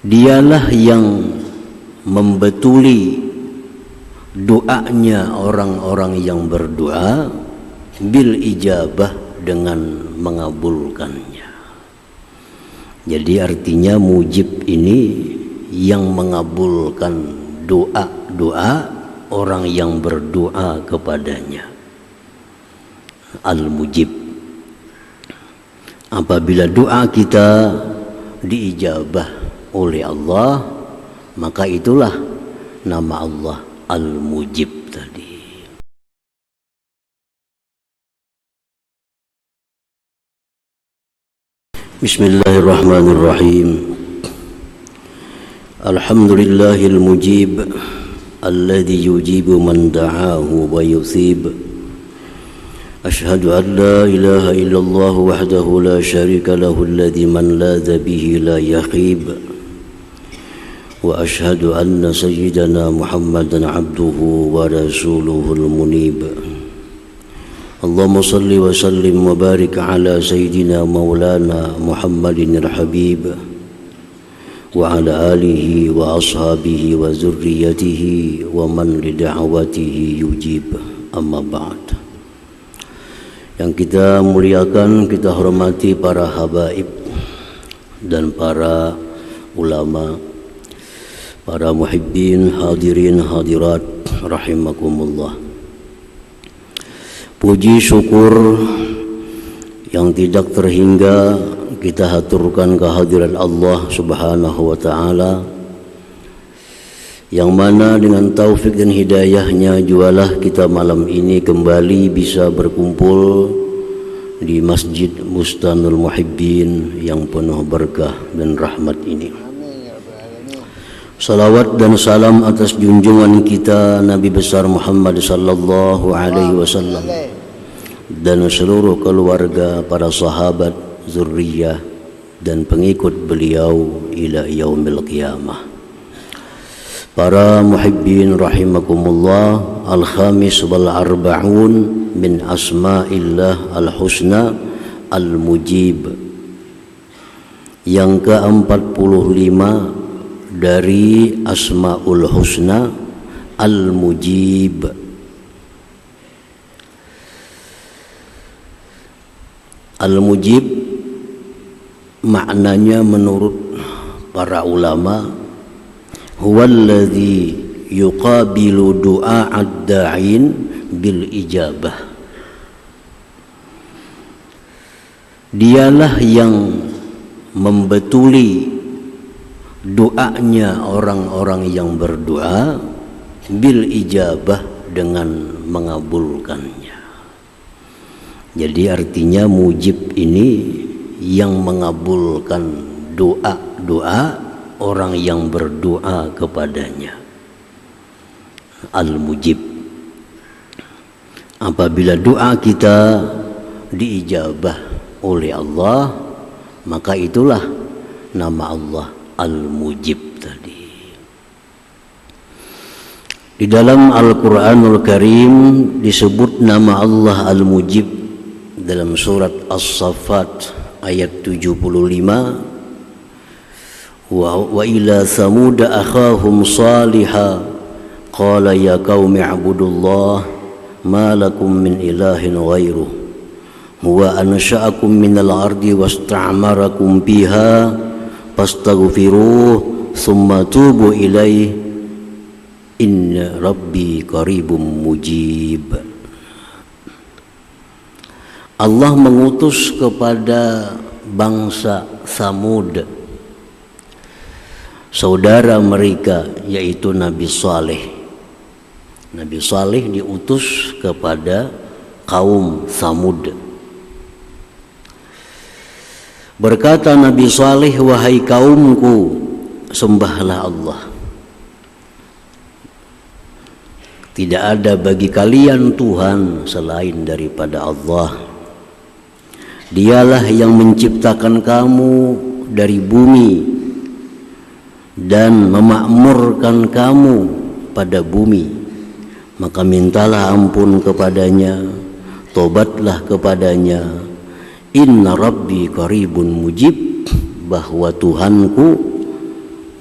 Dialah yang membetuli doanya orang-orang yang berdoa bil ijabah, dengan mengabulkannya. Jadi artinya mujib ini yang mengabulkan doa-doa orang yang berdoa kepadanya. Al-Mujib. Apabila doa kita diijabah oleh Allah, maka itulah nama Allah Al-Mujib tadi. Bismillahirrahmanirrahim. Alhamdulillahil mujib alladzi yujibu man da'ahu wa yusib. Ashhadu an la ilaha illallah wahdahu la syarika lahu alladzi man ladza bihi la yakhib. Wa ashhadu anna sayyidana Muhammadan abduhu wa rasuluhul munib. Allahumma salli wa sallim wa barik ala sayyidina maulana Muhammadin al-habib wa ala alihi wa ashabihi wa zurriyatihi wa man li da'watihi yujib, amma ba'd. Yang kita muliakan, kita hormati para habaib dan para ulama, para muhibbin, hadirin, hadirat rahimakumullah. Puji syukur yang tidak terhingga kita haturkan kehadiran Allah Subhanahu wa ta'ala, yang mana dengan taufik dan hidayahnya jualah kita malam ini kembali bisa berkumpul di Masjid Bustanul Muhibbin yang penuh berkah dan rahmat ini. Salawat dan salam atas junjungan kita Nabi besar Muhammad sallallahu alaihi wasallam dan seluruh keluarga, para sahabat, zurriyah dan pengikut beliau ila yaumil qiyamah. Para muhibbin rahimakumullah, al-khamis wal arba'un min asma'illah al-husna al-mujib, yang ke-45 dari Asmaul Husna Al-Mujib. Al-Mujib maknanya menurut para ulama huwallazi yuqabilu du'a'ad da'in bil ijabah. Dialah yang membetuli doanya orang-orang yang berdoa bil ijabah, dengan mengabulkannya. Jadi artinya mujib ini yang mengabulkan doa-doa orang yang berdoa kepadanya. Al-Mujib. Apabila doa kita diijabah oleh Allah, maka itulah nama Allah Al-Mujib tadi. Di dalam Al-Quranul Karim disebut nama Allah Al-Mujib dalam surat As-Saffat ayat 75. Wa ila Thamud akhahum salihah qala ya qaumi ibudullah ma lakum min ilahin ghairuh huwa ansha'akum minal ardi wasta'marakum biha fastaghfiruh summa tubu ilaih inna rabbi qaribum mujib. Allah mengutus kepada bangsa Tsamud saudara mereka, yaitu Nabi Saleh. Nabi Saleh diutus kepada kaum Tsamud. Berkata Nabi Saleh, wahai kaumku, sembahlah Allah. Tidak ada bagi kalian Tuhan selain daripada Allah. Dialah yang menciptakan kamu dari bumi dan memakmurkan kamu pada bumi. Maka mintalah ampun kepadanya, tobatlah kepadanya. Inna rabbi qaribun mujib, bahwa Tuhanku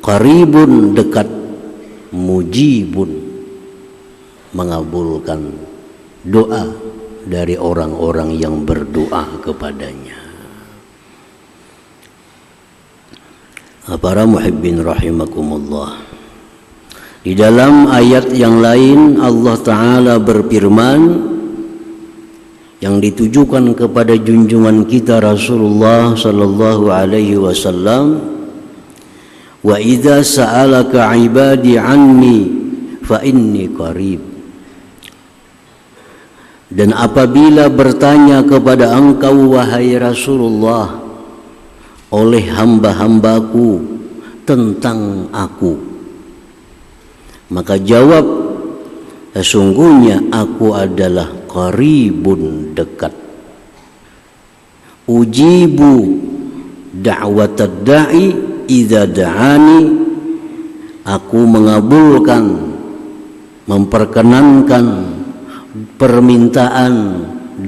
qaribun dekat, mujibun mengabulkan doa dari orang-orang yang berdoa kepadanya. Para muhibbin rahimakumullah, di dalam ayat yang lain Allah Ta'ala berfirman yang ditujukan kepada junjungan kita Rasulullah sallallahu alaihi wasallam, wa idza sa'alaka ibadi anni fa inni qarib. Dan apabila bertanya kepada engkau wahai Rasulullah oleh hamba-hambaku tentang aku, maka jawab, sesungguhnya aku adalah qaribun dekat. Ujibu da'watad da'i idza da'ani, aku mengabulkan, memperkenankan permintaan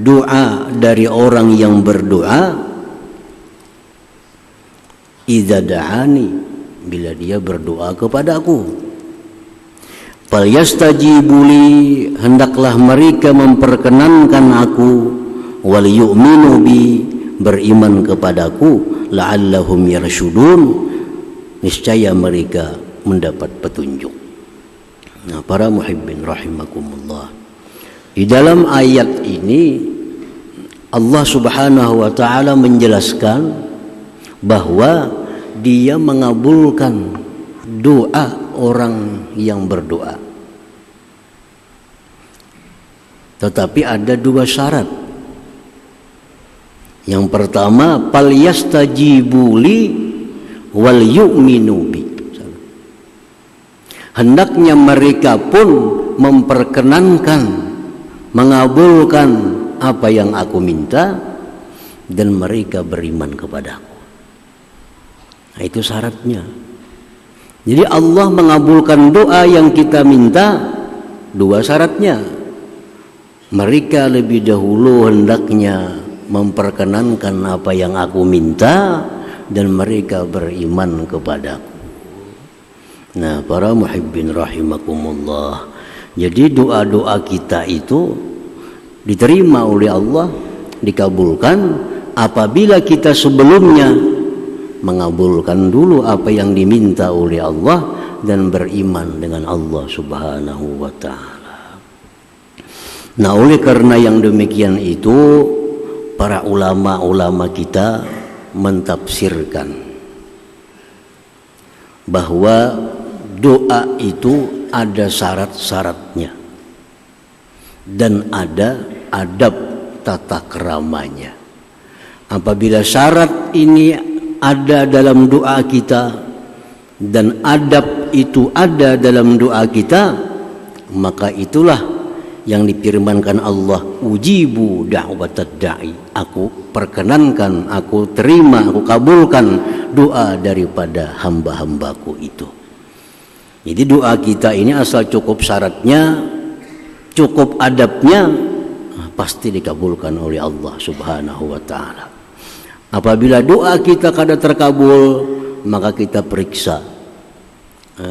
doa dari orang yang berdoa, idza da'ani, bila dia berdoa kepadaku. Falyastajibuli, hendaklah mereka memperkenankan aku, wal yu'minu bi, beriman kepadaku, la'allahum yarshudun, niscaya mereka mendapat petunjuk. Nah, para muhibbin rahimakumullah, di dalam ayat ini Allah Subhanahu wa taala menjelaskan bahwa Dia mengabulkan doa orang yang berdoa. Tetapi ada dua syarat. Yang pertama, falyastajibuli wal yu'minu bi. Hendaknya mereka pun memperkenankan, mengabulkan apa yang aku minta, dan mereka beriman kepadaku. Nah, itu syaratnya. Jadi Allah mengabulkan doa yang kita minta, dua syaratnya. Mereka lebih dahulu hendaknya memperkenankan apa yang aku minta, dan mereka beriman kepadaku. Nah, para muhibbin rahimakumullah, jadi doa-doa kita itu diterima oleh Allah, dikabulkan apabila kita sebelumnya mengabulkan dulu apa yang diminta oleh Allah dan beriman dengan Allah Subhanahu wa taala. Nah, oleh karena yang demikian itu, para ulama-ulama kita mentafsirkan bahwa doa itu ada syarat-syaratnya dan ada adab tata keramanya. Apabila syarat ini ada dalam doa kita dan adab itu ada dalam doa kita, maka itulah yang difirmankan Allah, ujibu da'watad da'i, aku perkenankan, aku terima, aku kabulkan doa daripada hamba-hambaku itu. Jadi doa kita ini asal cukup syaratnya, cukup adabnya, pasti dikabulkan oleh Allah Subhanahu wa taala. Apabila doa kita kada terkabul, maka kita periksa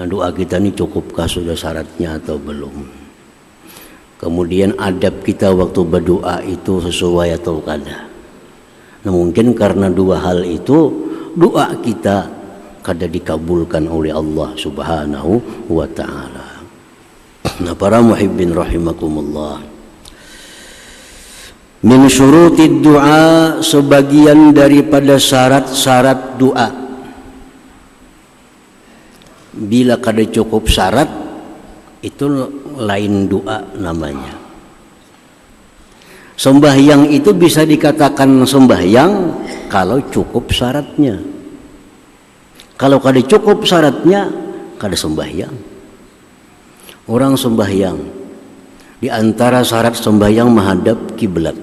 doa kita ini cukupkah sudah syaratnya atau belum. Kemudian adab kita waktu berdoa itu sesuai atau kada. Nah, mungkin karena dua hal itu doa kita kada dikabulkan oleh Allah Subhanahu wa taala. Nah, para muhibbin rahimakumullah, min syurutid doa, sebagian daripada syarat-syarat doa. Bila kada cukup syarat, itu lain doa namanya. Sembahyang itu bisa dikatakan sembahyang kalau cukup syaratnya. Kalau kada cukup syaratnya, kada sembahyang. Orang sembahyang, di antara syarat sembahyang menghadap kiblat.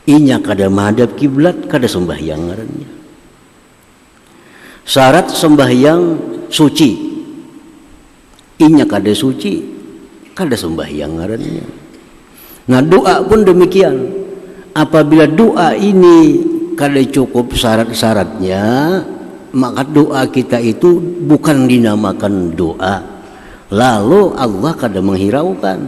Inya kada menghadap kiblat, kada sembahyang ngarannya. Syarat sembahyang suci. Inya kada suci, kada sembahyang ngarannya. Nah, doa pun demikian. Apabila doa ini kada cukup syarat-syaratnya, maka doa kita itu bukan dinamakan doa, lalu Allah kada menghiraukan,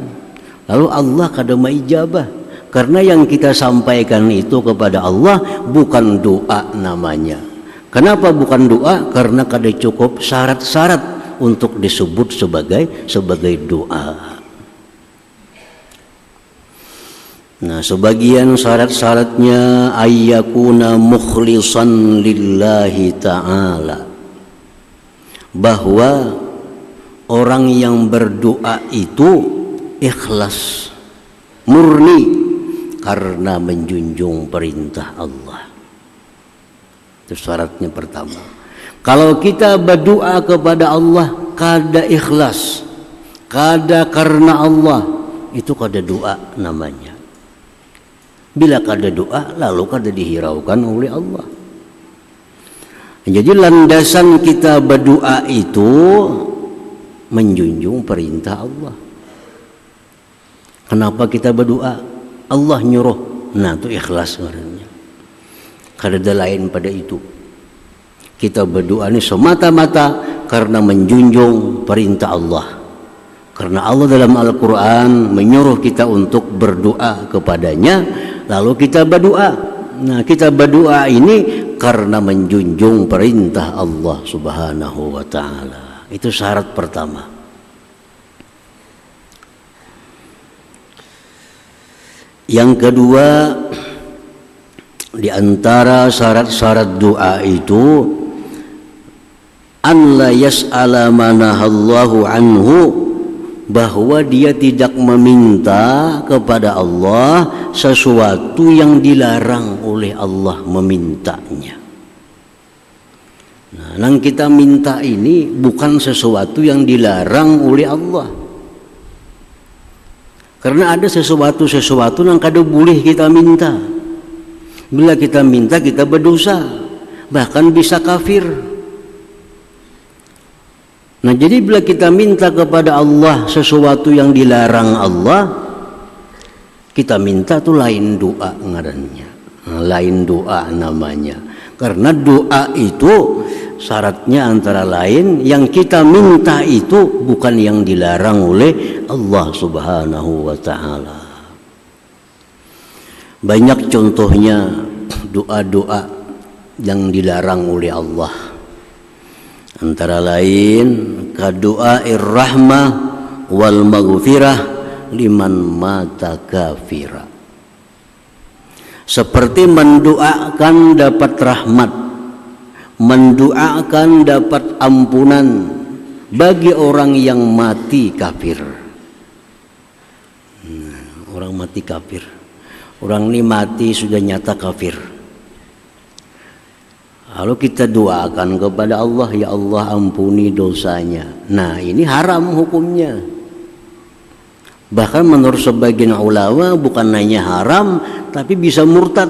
lalu Allah kada mengijabah, karena yang kita sampaikan itu kepada Allah bukan doa namanya. Kenapa bukan doa? Karena kada cukup syarat-syarat untuk disebut sebagai doa. Nah, sebagian syarat-syaratnya ayyakuna mukhlisan lillahi ta'ala, bahwa orang yang berdoa itu ikhlas, murni karena menjunjung perintah Allah. Itu syaratnya pertama. Kalau kita berdoa kepada Allah kada ikhlas, kada karena Allah, itu kada doa namanya. Bila kada doa, lalu kada dihiraukan oleh Allah. Jadi landasan kita berdoa itu menjunjung perintah Allah. Kenapa kita berdoa? Allah nyuruh. Nah, itu ikhlas sebenarnya. Kada ada lain pada itu. Kita berdoa ini semata-mata karena menjunjung perintah Allah. Karena Allah dalam Al-Quran menyuruh kita untuk berdoa kepadanya, lalu kita berdoa. Nah, kita berdoa ini karena menjunjung perintah Allah Subhanahu wa ta'ala. Itu syarat pertama. Yang kedua, di antara syarat-syarat doa itu an la yas'ala manahallahu anhu, bahwa dia tidak meminta kepada Allah sesuatu yang dilarang oleh Allah memintanya. Nah, yang kita minta ini bukan sesuatu yang dilarang oleh Allah. Karena ada sesuatu yang kada boleh kita minta. Bila kita minta, kita berdosa, bahkan bisa kafir. Nah, jadi bila kita minta kepada Allah sesuatu yang dilarang Allah, kita minta itu lain doa ngarannya, lain doa namanya. Karena doa itu syaratnya antara lain yang kita minta itu bukan yang dilarang oleh Allah Subhanahu wa ta'ala. Banyak contohnya doa-doa yang dilarang oleh Allah. Antara lain kadu'air rahmah wal maghfirah liman mata kafira. Seperti mendoakan dapat rahmat, mendoakan dapat ampunan bagi orang yang mati kafir. Orang mati kafir, orang ini mati sudah nyata kafir. Lalu kita doakan kepada Allah, ya Allah ampuni dosanya. Nah, ini haram hukumnya. Bahkan menurut sebagian ulama bukan hanya haram, tapi bisa murtad.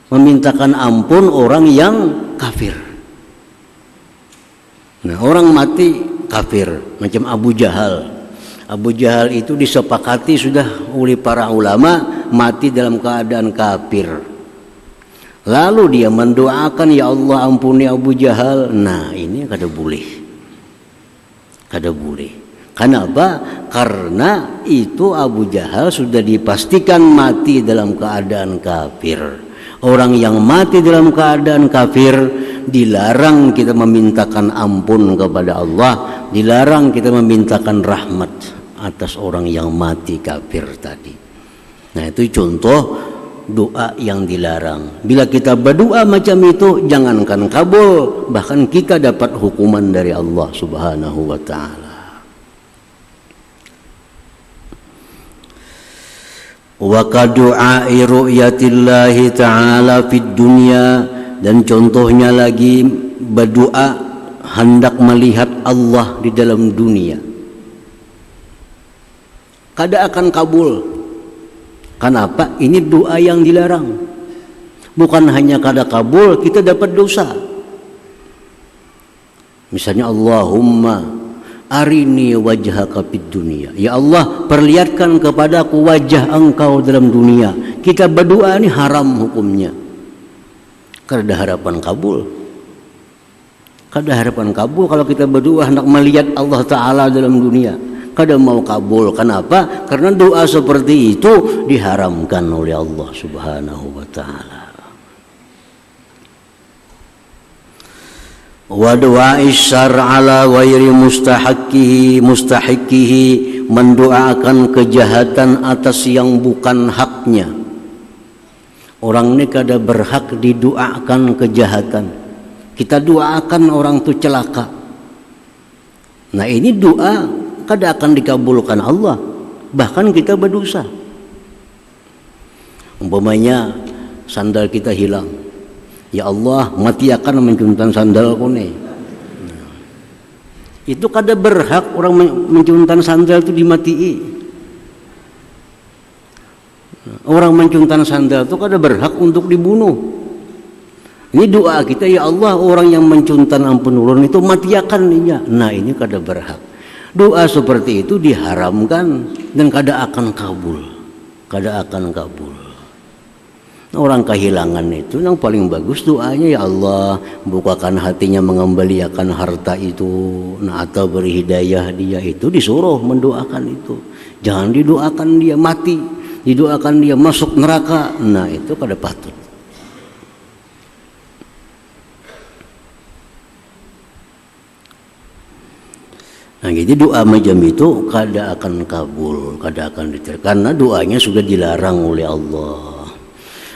Memintakan ampun orang yang kafir. Nah, orang mati kafir, macam Abu Jahal. Abu Jahal itu disepakati sudah oleh para ulama mati dalam keadaan kafir. Lalu dia mendoakan, ya Allah ampuni Abu Jahal. Nah, ini kada boleh. Kada boleh. Kenapa? Karena itu Abu Jahal sudah dipastikan mati dalam keadaan kafir. Orang yang mati dalam keadaan kafir dilarang kita memintakan ampun kepada Allah, dilarang kita memintakan rahmat atas orang yang mati kafir tadi. Nah, itu contoh doa yang dilarang. Bila kita berdoa macam itu, jangankan kabul, bahkan kita dapat hukuman dari Allah Subhanahu wa ta'ala. Wa kadu'ai ru'yatillahi ta'ala fid dunya, dan contohnya lagi berdoa hendak melihat Allah di dalam dunia. Kada akan kabul. Kenapa? Ini doa yang dilarang. Bukan hanya kada kabul, kita dapat dosa. Misalnya Allahumma arini wajhaka fid dunya. Ya Allah, perlihatkan kepadaku wajah engkau dalam dunia. Kita berdoa ini haram hukumnya. Kada harapan kabul. Kada harapan kabul kalau kita berdoa hendak melihat Allah Ta'ala dalam dunia. Kada mau kabul. Kenapa? Karena doa seperti itu diharamkan oleh Allah Subhanahu wa Ta'ala. Wa du'a'is syar' ala ghairi mustahiqihi, mendoakan kejahatan atas yang bukan haknya. Orang ini kada berhak didoakan kejahatan. Kita doakan orang itu celaka. Nah ini doa kada akan dikabulkan Allah. Bahkan kita berdosa. Umpamanya sandal kita hilang. Ya Allah, mati akan mencuntan sandalku nih. Itu kada berhak orang mencuntan sandal itu dimatii. Orang mencuntan sandal itu kada berhak untuk dibunuh. Ini doa kita, ya Allah, orang yang mencuntan ampun ulun itu mati akan dia. Nah ini kada berhak. Doa seperti itu diharamkan dan kada akan kabul. Kada akan kabul. Orang kehilangan itu yang paling bagus doanya, ya Allah, bukakan hatinya mengembalikan harta itu. Nah atau beri hidayah dia, itu disuruh mendoakan itu. Jangan didoakan dia mati, didoakan dia masuk neraka. Nah itu kada patut. Nah jadi doa macam itu kada akan kabul, kada akan diterima, karena doanya sudah dilarang oleh Allah.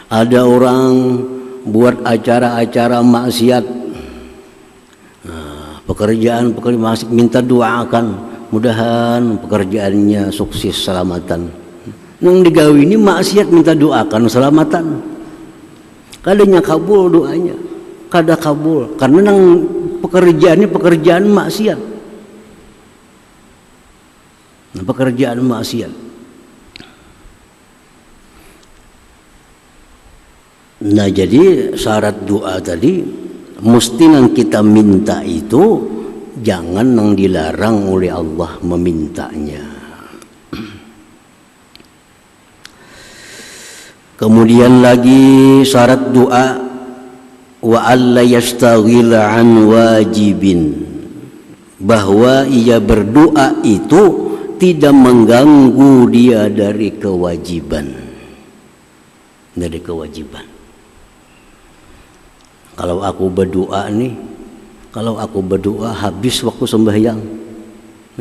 Ada orang buat acara-acara maksiat, pekerjaan maksiat, minta doakan, mudahan pekerjaannya sukses selamatan. Nang digawe ini maksiat minta doakan selamatan, kadanya kabul doanya, kada kabul karena nang pekerjaannya pekerjaan maksiat. Nah, pekerjaan maksiat. Nah jadi syarat doa tadi mesti yang kita minta itu jangan yang dilarang oleh Allah memintanya. Kemudian lagi syarat doa wa alla yastaghila an wajibin, bahwa ia berdoa itu tidak mengganggu dia dari kewajiban. Dari kewajiban. Kalau aku berdoa nih, kalau aku berdoa habis waktu sembahyang,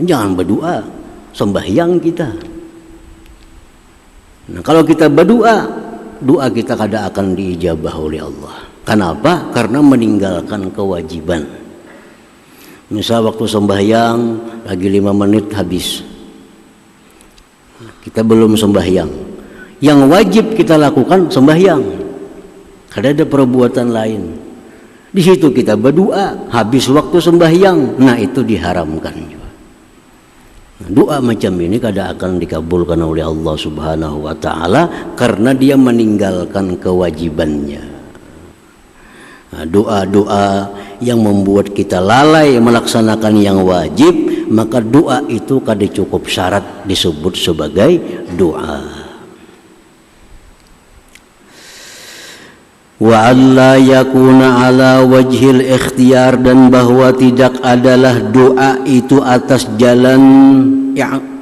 jangan berdoa, sembahyang kita. Nah, kalau kita berdoa, doa kita kada akan diijabah oleh Allah. Kenapa? Karena meninggalkan kewajiban. Misal waktu sembahyang lagi 5 menit habis, kita belum sembahyang. Yang wajib kita lakukan sembahyang. Kada ada perbuatan lain. Di situ kita berdoa, habis waktu sembahyang, nah itu diharamkan juga. Nah, doa macam ini kada akan dikabulkan oleh Allah Subhanahu wa Ta'ala karena dia meninggalkan kewajibannya. Nah, doa-doa yang membuat kita lalai melaksanakan yang wajib, maka doa itu kada cukup syarat disebut sebagai doa. Wa alla yakuna ala wajhil ikhtiyar, dan bahwa tidak adalah doa itu atas jalan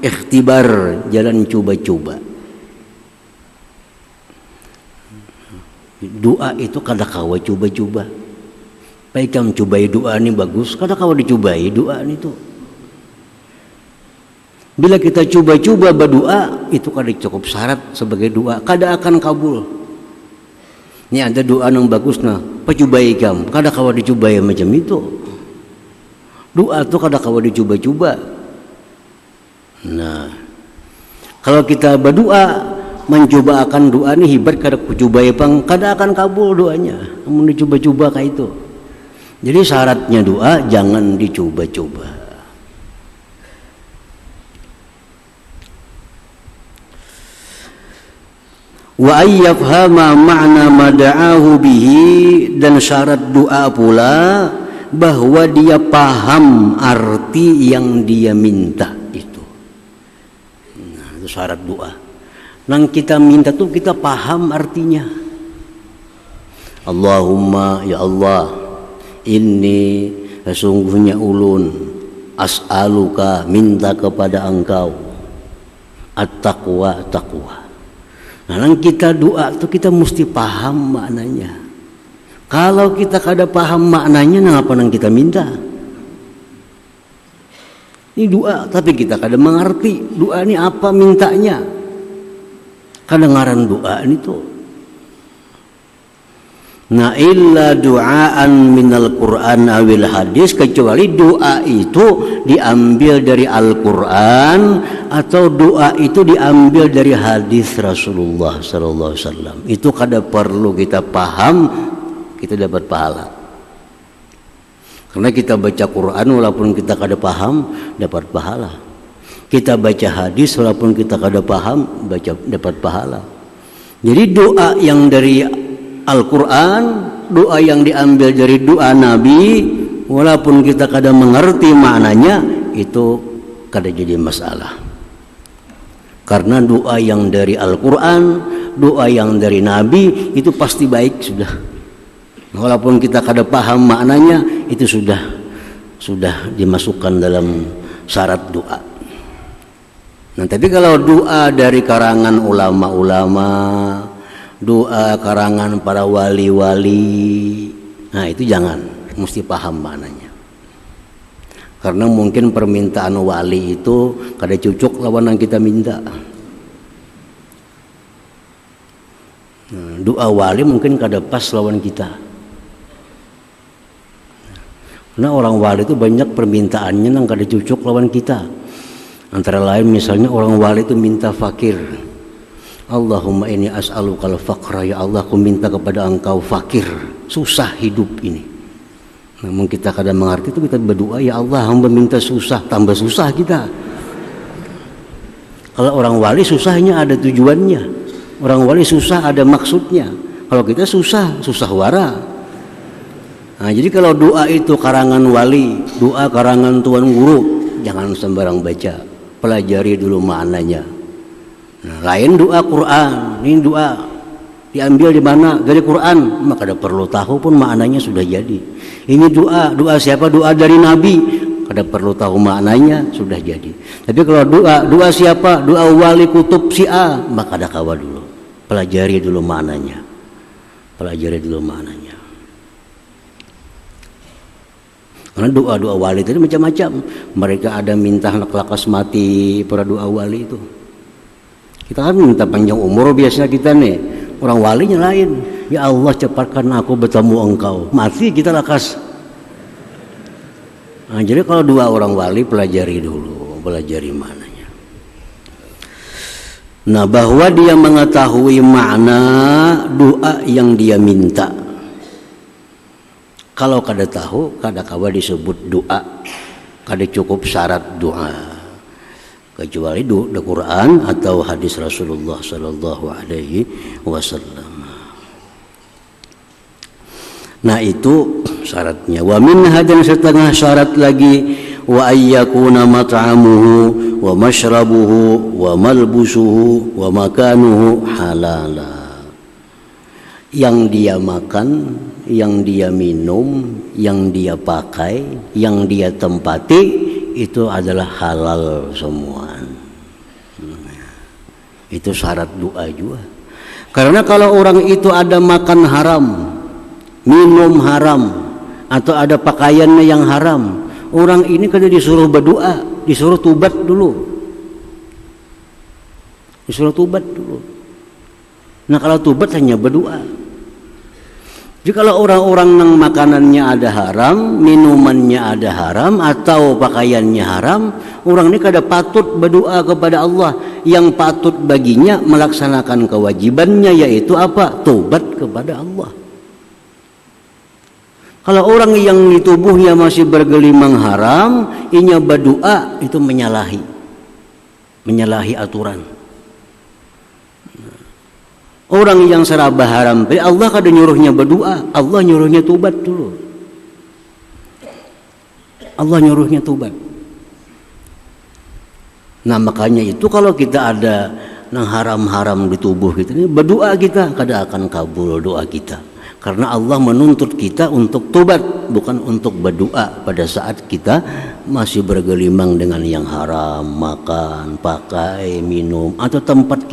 ikhtibar, jalan coba-coba. Doa itu kada kawa coba-coba. Baik kamu cobai doa ini bagus, kada kawa dicobai doa itu. Bila kita coba-coba berdoa, itu kada cukup syarat sebagai doa, kada akan kabul. Ini ada doa yang bagus nah, pacubai kamu, kada kawa dicobai macam itu. Doa itu kada kawa dicoba-coba. Nah, kalau kita berdoa mencoba akan doa ini hibat kada kucobai pang, kada akan kabul doanya. Namun dicoba-coba kayak itu. Jadi syaratnya doa jangan dicoba-coba. Wa ayyafhama ma'na mada'ahu bihi, dan syarat doa pula bahwa dia paham arti yang dia minta itu. Nah, itu syarat doa. Nang kita minta tuh kita paham artinya. Allahumma ya Allah, inni sesungguhnya ulun as'aluka minta kepada engkau at-taqwa, taqwa. Nah, kita doa tuh kita mesti paham maknanya. Kalau kita kada paham maknanya, ngapa nang kita minta? Ini doa, tapi kita kada mengerti doa ini apa mintanya. Kedengaran doa ini tuh. Nah, illa du'aan minal Qur'an awil hadis, kecuali doa itu diambil dari Al-Quran atau doa itu diambil dari hadis Rasulullah sallallahu alaihi wasallam. Itu kada perlu kita paham, kita dapat pahala. Karena kita baca Quran walaupun kita kada paham, dapat pahala. Kita baca hadis walaupun kita kada paham, dapat pahala. Jadi doa yang dari Al-Quran, doa yang diambil dari doa Nabi, walaupun kita kadang mengerti maknanya, itu kada jadi masalah. Karena doa yang dari Al-Quran, doa yang dari Nabi, itu pasti baik sudah. Walaupun kita kada paham maknanya, itu sudah dimasukkan dalam syarat doa. Nah, tapi kalau doa dari karangan ulama-ulama, doa karangan para wali-wali, nah itu jangan, mesti paham maknanya. Karena mungkin permintaan wali itu kada cocok lawan yang kita minta. Nah, doa wali mungkin kada pas lawan kita. Karena orang wali itu banyak permintaannya yang kada cocok lawan kita. Antara lain misalnya orang wali itu minta fakir. Allahumma inni as'alukal faqra, ya Allah aku minta kepada engkau fakir, susah hidup ini. Namun kita kadang mengerti itu, kita berdoa, ya Allah hamba minta susah, tambah susah kita. Kalau orang wali susahnya ada tujuannya, orang wali susah ada maksudnya. Kalau kita susah wara. Nah, jadi kalau doa itu karangan wali, doa karangan tuan guru, jangan sembarang baca, pelajari dulu maknanya. Nah, lain doa Quran, ini doa diambil di mana? Dari Quran, maka kada perlu tahu pun maknanya sudah jadi. Ini doa siapa? Doa dari Nabi, kada perlu tahu maknanya sudah jadi. Tapi kalau doa siapa? Doa wali kutub si A, maka kada kawa dulu. Pelajari dulu maknanya. Karena doa wali itu macam-macam. Mereka ada minta anak lakas mati, para doa wali itu. Kita kan minta panjang umur biasanya kita nih. Orang walinya lain. Ya Allah cepatkan aku bertemu engkau. Mati kita lakas. Nah, jadi kalau doa orang wali pelajari dulu, pelajari maknanya. Nah, bahwa dia mengetahui makna doa yang dia minta. Kalau kada tahu, kada kawa disebut doa. Kada cukup syarat doa. Kecuali doa Quran atau hadis Rasulullah sallallahu alaihi wasallam. Nah, itu syaratnya. Wa min hadan setengah syarat lagi, wa ayyakuna mat'amuhu wa mashrabuhu wa malbusuhu wa makanuhu halala. Yang dia makan, yang dia minum, yang dia pakai, yang dia tempati, itu adalah halal semua. Itu syarat doa juga. Karena kalau orang itu ada makan haram, minum haram, atau ada pakaiannya yang haram, orang ini kada disuruh berdoa, disuruh tubat dulu. Nah, kalau tubat hanya berdoa. Jadi kalau orang-orang yang makanannya ada haram, minumannya ada haram, atau pakaiannya haram, orang ini kada patut berdoa kepada Allah. Yang patut baginya melaksanakan kewajibannya, yaitu apa? Tobat kepada Allah. Kalau orang yang di tubuhnya masih bergelimang haram, inya berdoa, itu menyalahi aturan. Orang yang serabah haram, Allah kada nyuruhnya berdoa, Allah nyuruhnya tobat dulu. Nah, makanya itu kalau kita ada nang haram-haram di tubuh kita ini, berdoa kita kada akan kabul doa kita. Karena Allah menuntut kita untuk tobat, bukan untuk berdoa pada saat kita masih bergelimang dengan yang haram, makan, pakai, minum, atau tempat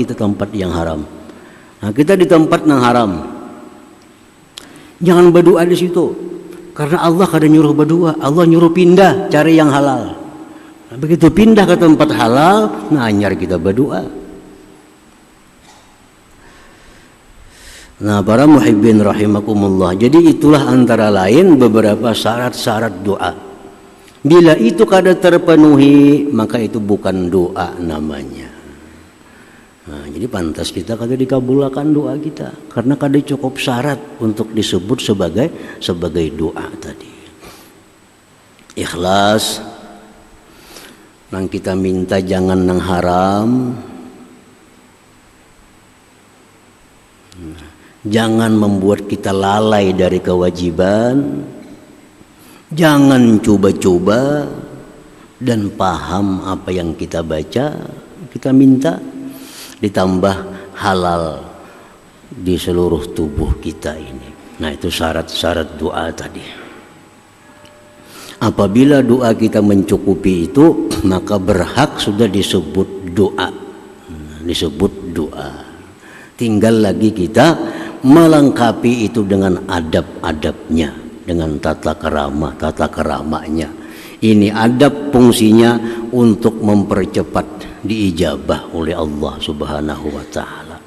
yang haram. Nah, kita di tempat yang haram, jangan berdoa di situ, karena Allah kadang nyuruh berdoa, Allah nyuruh pindah cari yang halal. Nah, begitu pindah ke tempat halal, nah anyar kita berdoa. Nah, para muhibbin rahimakumullah, jadi itulah antara lain beberapa syarat-syarat doa. Bila itu kada terpenuhi, maka itu bukan doa namanya. Nah, jadi pantas kita kada dikabulkan doa kita, karena kada cukup syarat untuk disebut sebagai doa tadi. Ikhlas, nang kita minta jangan nang haram. Jangan membuat kita lalai dari kewajiban, jangan coba-coba, dan paham apa yang kita baca, kita minta, ditambah halal di seluruh tubuh kita ini. Nah, itu syarat-syarat doa tadi. Apabila doa kita mencukupi itu, maka berhak sudah disebut doa. Disebut doa. Tinggal lagi kita melengkapi itu dengan adab-adabnya, dengan tata keramanya. Ini adab fungsinya untuk mempercepat diijabah oleh Allah Subhanahu wa taala.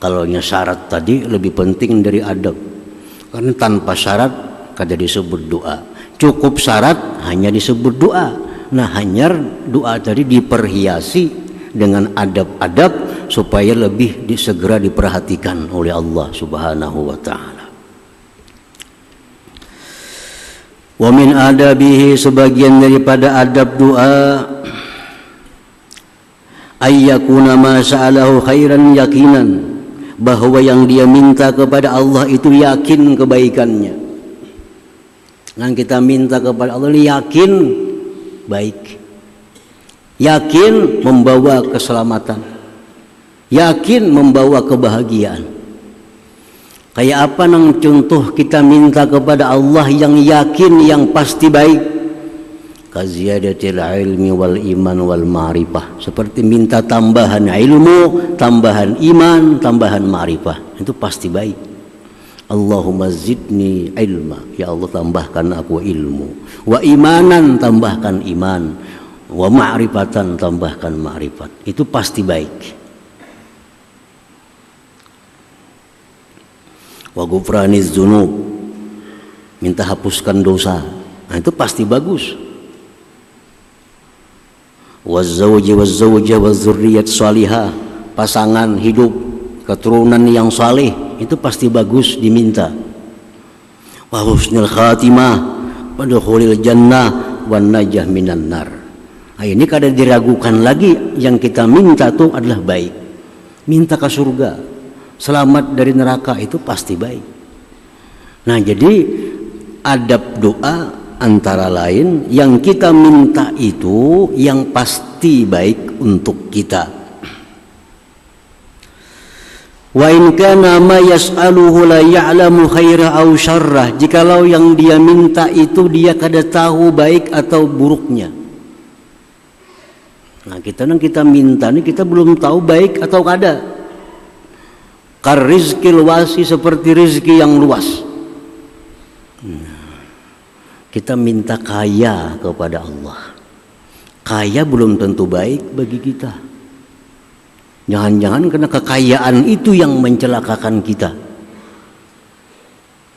Kalau syarat tadi lebih penting dari adab. Karena tanpa syarat kada disebut doa. Cukup syarat hanya disebut doa. Nah, hanya doa tadi diperhiasi dengan adab-adab supaya lebih segera diperhatikan oleh Allah Subhanahu wa taala. Wa min adabihi, sebagian daripada adab doa, ayyakuna ma sa'alahu khairan yakinan, bahwa yang dia minta kepada Allah itu yakin kebaikannya. Yang kita minta kepada Allah yakin baik, yakin membawa keselamatan, yakin membawa kebahagiaan. Kayak apa nang contoh kita minta kepada Allah yang yakin, yang pasti baik? Kaziyadatil ilmi wal iman wal ma'rifah, seperti minta tambahan ilmu, tambahan iman, tambahan ma'rifah, itu pasti baik. Allahumma zidni ilma, ya Allah tambahkan aku ilmu, wa imanan, tambahkan iman, wa ma'rifatan, tambahkan ma'rifat, itu pasti baik. Wa ghufraniz dzunub, minta hapuskan dosa, nah itu pasti bagus. Wa zawji wa zawja wa dzurriyyat shalihah, pasangan hidup, keturunan yang saleh, itu pasti bagus diminta. Wa husnul khatimah wa dukhulil jannah wan najah minan nar. Nah, ini kada diragukan lagi, yang kita minta itu adalah baik. Minta ke surga, selamat dari neraka, itu pasti baik. Nah, jadi adab doa antara lain yang kita minta itu yang pasti baik untuk kita. Wa in kana ma yas'aluhu la ya'lamu khaira aw syarrah, jikalau yang dia minta itu dia kada tahu baik atau buruknya. Nah, kita minta nih, kita belum tahu baik atau kada. Kar rizqil wasi, seperti rezeki yang luas. Kita minta kaya kepada Allah, kaya belum tentu baik bagi kita. Jangan-jangan karena kekayaan itu yang mencelakakan kita.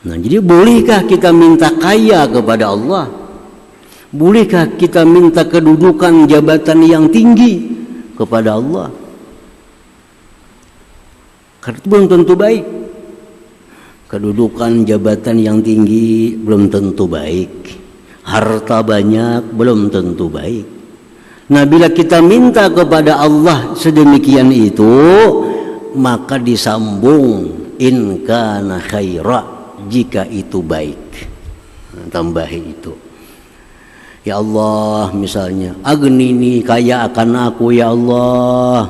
Nah, jadi bolehkah kita minta kaya kepada Allah? Bolehkah kita minta kedudukan jabatan yang tinggi kepada Allah? Karena itu belum tentu baik. Kedudukan jabatan yang tinggi belum tentu baik. Harta banyak belum tentu baik. Nah, bila kita minta kepada Allah sedemikian itu, maka disambung in kana khaira, jika itu baik. Nah, tambahi itu. Ya Allah, misalnya, agnini, kaya akan aku ya Allah.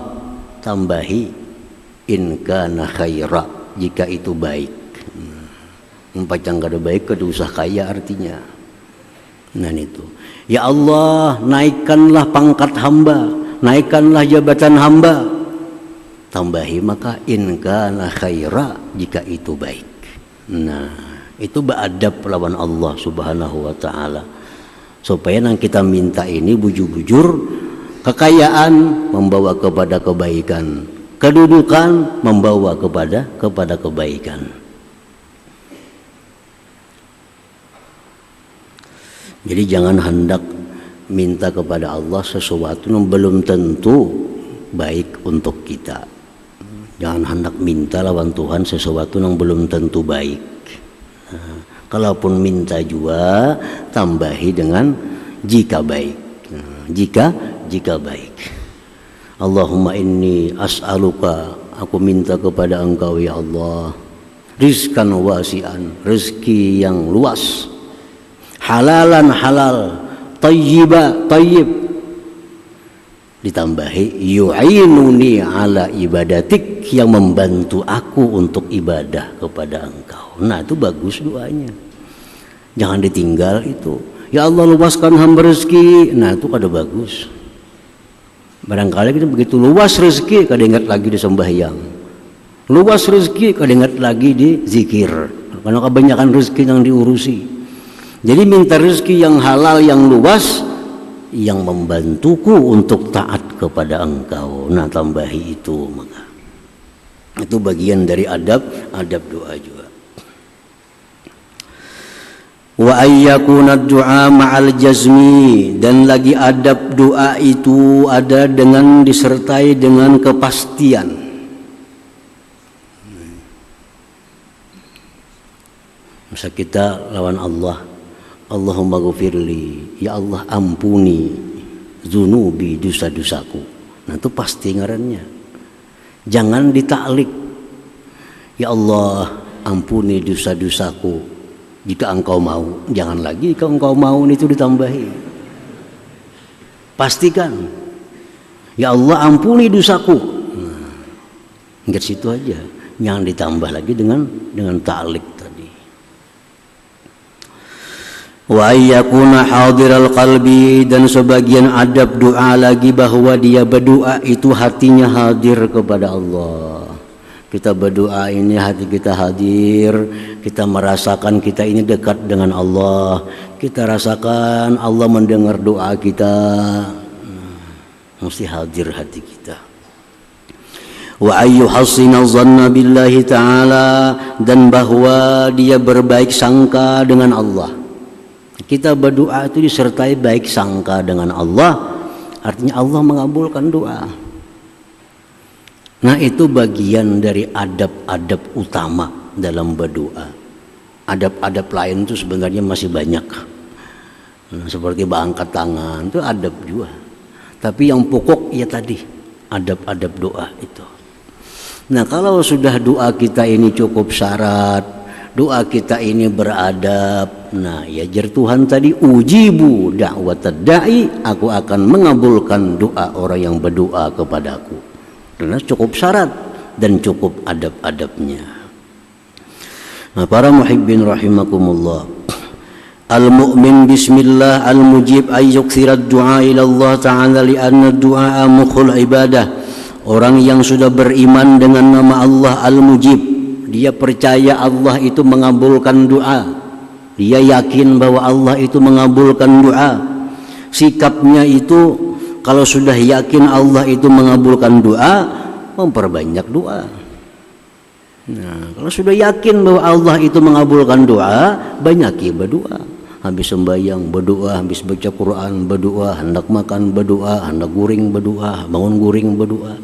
Tambahi in kana khaira, jika itu baik. Umpacang kada baik kada usah kaya artinya. Nah itu. Ya Allah, naikkanlah pangkat hamba, naikkanlah jabatan hamba. Tambahi maka in kana khaira, jika itu baik. Nah, itu beradab lawan Allah Subhanahu wa taala. Supaya nang kita minta ini bujur-bujur, kekayaan membawa kepada kebaikan, kedudukan membawa kepada kebaikan. Jadi jangan hendak minta kepada Allah sesuatu yang belum tentu baik untuk kita. Jangan hendak minta lawan Tuhan sesuatu yang belum tentu baik. Nah, kalaupun minta juga tambahi dengan jika baik. Nah, jika baik. Allahumma inni as'aluka, aku minta kepada Engkau ya Allah, rizkan wasi'an, rezeki yang luas, halalan halal, tayyiba tayyib, ditambahi yu'inuni ala ibadatik, yang membantu aku untuk ibadah kepada Engkau. Nah itu bagus doanya, jangan ditinggal itu. Ya Allah luaskan hamba rezeki, nah itu kada bagus. Barangkali kita begitu luas rezeki kada ingat lagi di sembahyang, luas rezeki kada ingat lagi di zikir, karena kebanyakan rezeki yang diurusi. Jadi minta rezeki yang halal, yang luas, yang membantuku untuk taat kepada Engkau. Nah tambahi itu, maka itu bagian dari adab doa juga. Wa ayyakuna du'a ma'al jazmi, dan lagi adab doa itu ada dengan disertai dengan kepastian. Masa kita lawan Allah, Allahumma ghafirli, ya Allah ampuni zunubi, dosa-dosaku. Nah itu pasti ngarannya. Jangan ditaklik, ya Allah ampuni dosa-dosaku jika Engkau mau. Jangan lagi jika Engkau mau itu ditambahi. Pastikan, ya Allah ampuni dosaku. Nah, ingat situ aja, jangan ditambah lagi dengan taklik tadi. Wa ayyakuna hadiral qalbi, dan sebagian adab doa lagi bahwa dia berdoa itu hatinya hadir kepada Allah. Kita berdoa ini hati kita hadir, kita merasakan kita ini dekat dengan Allah, kita rasakan Allah mendengar doa kita. Mesti hadir hati kita. Wa ayyuhassina dhanna billahi ta'ala, dan bahwa dia berbaik sangka dengan Allah. Kita berdoa itu disertai baik sangka dengan Allah, artinya Allah mengabulkan doa. Nah itu bagian dari adab-adab utama dalam berdoa. Adab-adab lain itu sebenarnya masih banyak. Nah, seperti angkat tangan itu adab juga. Tapi yang pokok ya tadi adab-adab doa itu. Nah kalau sudah doa kita ini cukup syarat, doa kita ini beradab, nah ya jar Tuhan tadi, ujibu da'watad da'i, aku akan mengabulkan doa orang yang berdoa kepadaku. Karena cukup syarat dan cukup adab-adabnya. Nah, para muhibbin rahimakumullah, al-mu'min bismillah al-mujib ayyukthirad du'a ila Allah ta'ala li'anna du'a mukhul ibadah. Orang yang sudah beriman dengan nama Allah al-mujib, dia percaya Allah itu mengabulkan doa, dia yakin bahwa Allah itu mengabulkan doa. Sikapnya itu kalau sudah yakin Allah itu mengabulkan doa, memperbanyak doa. Nah, kalau sudah yakin bahwa Allah itu mengabulkan doa, banyaki berdoa. Habis sembahyang berdoa, habis baca Quran berdoa, hendak makan berdoa, hendak guring berdoa, bangun guring berdoa.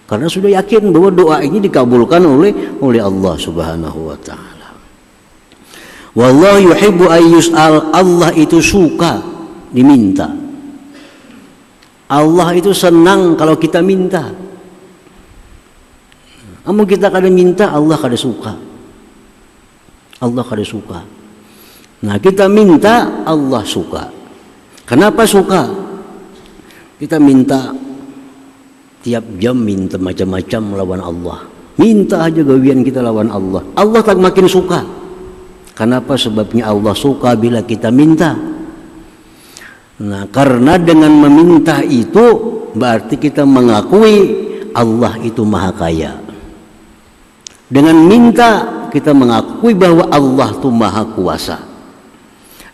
Karena sudah yakin bahwa doa ini dikabulkan oleh Allah Subhanahu wa taala. Wallahu yuhibbu ayyus'al, Allah itu suka diminta. Allah itu senang kalau kita minta. Amun kita kada minta, Allah kada suka. Allah kada suka. Nah kita minta, Allah suka. Kenapa suka? Kita minta tiap jam, minta macam-macam lawan Allah. Minta aja gawian kita lawan Allah. Allah tak makin suka. Kenapa? Sebabnya Allah suka bila kita minta. Nah, karena dengan meminta itu berarti kita mengakui Allah itu maha kaya. Dengan minta kita mengakui bahwa Allah itu maha kuasa.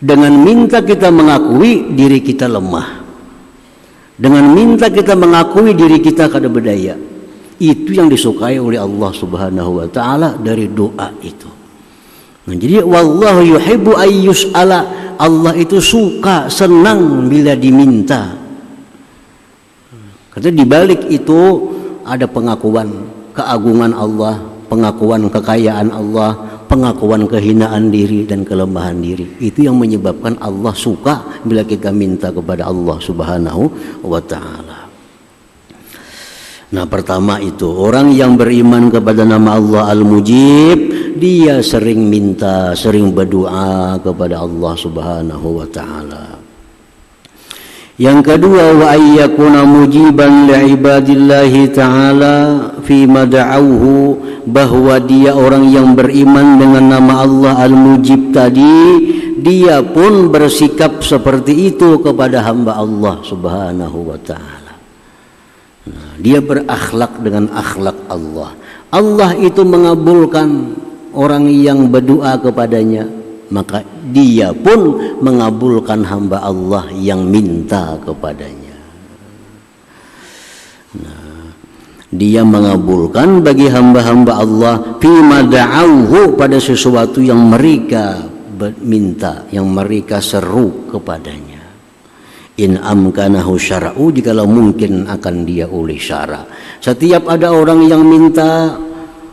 Dengan minta kita mengakui diri kita lemah. Dengan minta kita mengakui diri kita kada berdaya. Itu yang disukai oleh Allah Subhanahu wa taala dari doa itu. Nah, jadi wallahu yuhibbu ayyus'ala, Allah itu suka, senang bila diminta. Karena di balik itu ada pengakuan keagungan Allah, pengakuan kekayaan Allah, pengakuan kehinaan diri dan kelemahan diri. Itu yang menyebabkan Allah suka bila kita minta kepada Allah Subhanahu wa taala. Nah, pertama itu orang yang beriman kepada nama Allah Al-Mujib, dia sering minta, sering berdoa kepada Allah Subhanahu wa taala. Yang kedua, wa ayyakuna mujiban li'ibadillahi ta'ala fi mad'auhu, bahwa dia orang yang beriman dengan nama Allah Al-Mujib tadi, dia pun bersikap seperti itu kepada hamba Allah Subhanahu wa ta'ala. Nah, dia berakhlak dengan akhlak Allah. Allah itu mengabulkan orang yang berdoa kepadanya, maka dia pun mengabulkan hamba Allah yang minta kepadanya. Nah, dia mengabulkan bagi hamba-hamba Allah fi mad'auhu, pada sesuatu yang mereka minta, yang mereka seru kepadanya. In amkanahu syara'u, jikalau mungkin akan dia oleh syara. Setiap ada orang yang minta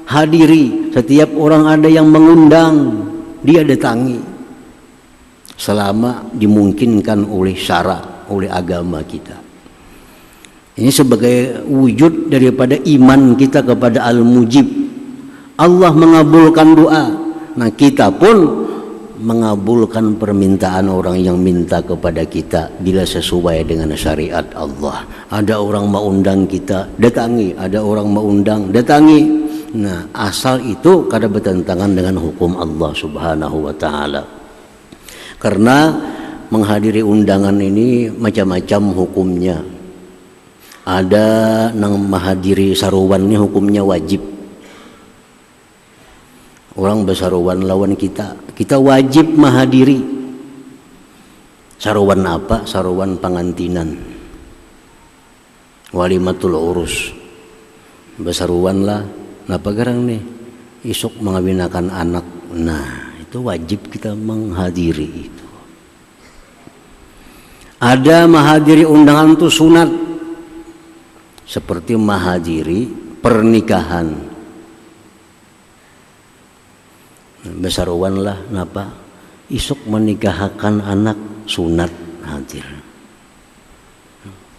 hadiri, setiap orang ada yang mengundang, dia datangi selama dimungkinkan oleh syara, oleh agama kita. Ini sebagai wujud daripada iman kita kepada Al-Mujib. Allah mengabulkan doa. Nah, kita pun mengabulkan permintaan orang yang minta kepada kita bila sesuai dengan syariat Allah. Ada orang mau undang kita, datangi. Ada orang mau undang, datangi. Nah, asal itu kada bertentangan dengan hukum Allah Subhanahu wa taala. Karena menghadiri undangan ini macam-macam hukumnya. Ada nang menghadiri saruan ini hukumnya wajib. Orang bersaruan lawan kita, kita wajib menghadiri. Saruan apa? Saruan pengantinan, walimatul urus. Bersaruan lah, napa garang nih? Isuk mengawinakan anak. Nah, itu wajib kita menghadiri itu. Ada menghadiri undangan itu sunat, seperti menghadiri pernikahan. Besaruan lah, napa? Isuk menikahkan anak, sunat hadir.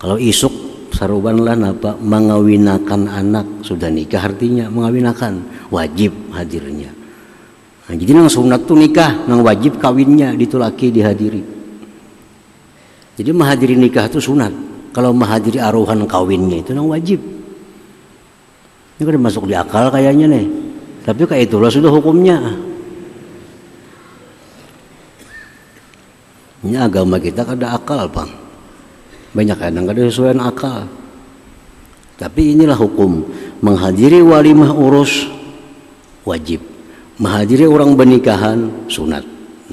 Kalau isuk saruan lah, napa? Mengawinakan anak, sudah nikah artinya mengawinakan, wajib hadirnya. Nah, jadi nang sunat tuh nikah, nang wajib kawinnya ditulaki dihadiri. Jadi menghadiri nikah itu sunat. Kalau menghadiri aruhan kawinnya itu nang wajib. Ini kan masuk di akal kayaknya nih. Tapi kayak itulah sudah hukumnya. Ini agama kita kada akal, Bang. Banyak kadang kada sesuai akal. Tapi inilah hukum. Menghadiri walimah urus wajib. Menghadiri orang bernikahan sunat.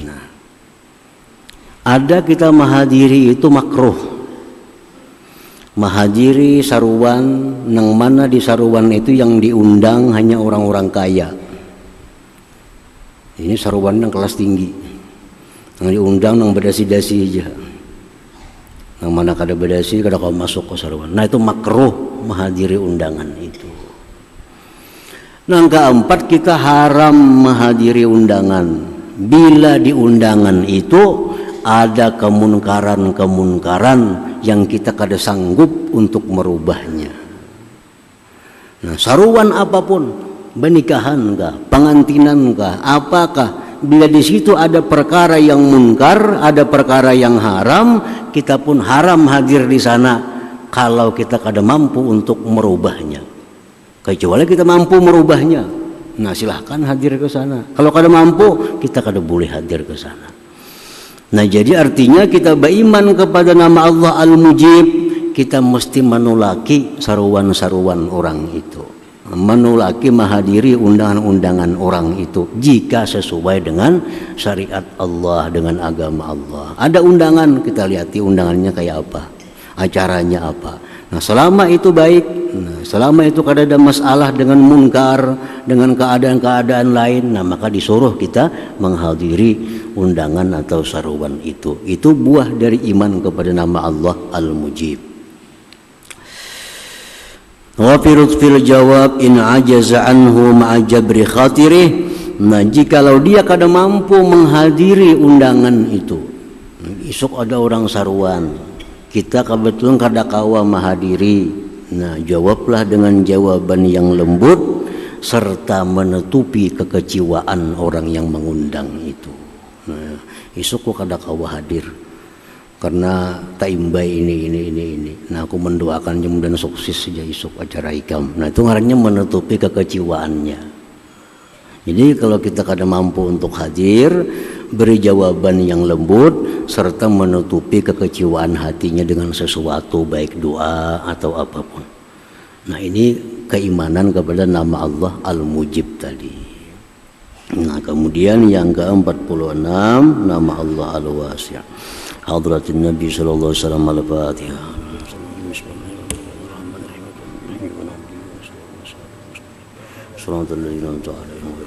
Nah, ada kita menghadiri itu makruh. Menghadiri saruan, nang mana di saruan itu yang diundang hanya orang-orang kaya. Ini saruan yang kelas tinggi. Yang diundang nang bedasi-dasi aja. Nang mana kada bedasi kada kau masuk ke saruan. Nah, itu makruh menghadiri undangan itu. Nah, keempat, kita haram menghadiri undangan bila di undangan itu ada kemunkaran-kemunkaran yang kita kada sanggup untuk merubahnya. Nah, saruan apapun, pernikahan kah, pengantinan kah, apakah, bila di situ ada perkara yang munkar, ada perkara yang haram, kita pun haram hadir di sana kalau kita kada mampu untuk merubahnya. Kecuali kita mampu merubahnya. Nah silahkan hadir ke sana. Kalau kada mampu, kita kada boleh hadir ke sana. Nah jadi artinya kita beriman kepada nama Allah Al-Mujib, kita mesti menolaki saruan-saruan orang itu, menolaki menghadiri undangan-undangan orang itu jika sesuai dengan syariat Allah, dengan agama Allah. Ada undangan, kita lihati undangannya kayak apa, acaranya apa. Nah selama itu baik, selama itu kada ada masalah dengan munkar, dengan keadaan-keadaan lain, nah maka disuruh kita menghadiri undangan atau saruan itu. Itu buah dari iman kepada nama Allah Al-Mujib. Wa fil jawab in ajaza anhu ma'a jabri khatirih. Nah jikalau dia kada mampu menghadiri undangan itu, esok ada orang saruan, kita kebetulan kada kawa menghadiri, nah jawablah dengan jawaban yang lembut serta menutupi kekecewaan orang yang mengundang itu. Nah, esok aku kada kawa hadir karena tak imbai ini. Nah aku mendoakan mudah-mudahan sukses saja esok acara ikam. Nah itu ngarannya menutupi kekecewaannya. Jadi kalau kita kada mampu untuk hadir, beri jawaban yang lembut serta menutupi kekecewaan hatinya dengan sesuatu baik doa atau apapun. Nah ini keimanan kepada nama Allah Al-Mujib tadi. Nah kemudian yang ke-46 nama Allah Al-Wasi'. Hadratin Nabi sallallahu alaihi wasallam Al-Fatihah. Bismillahirrahmanirrahim.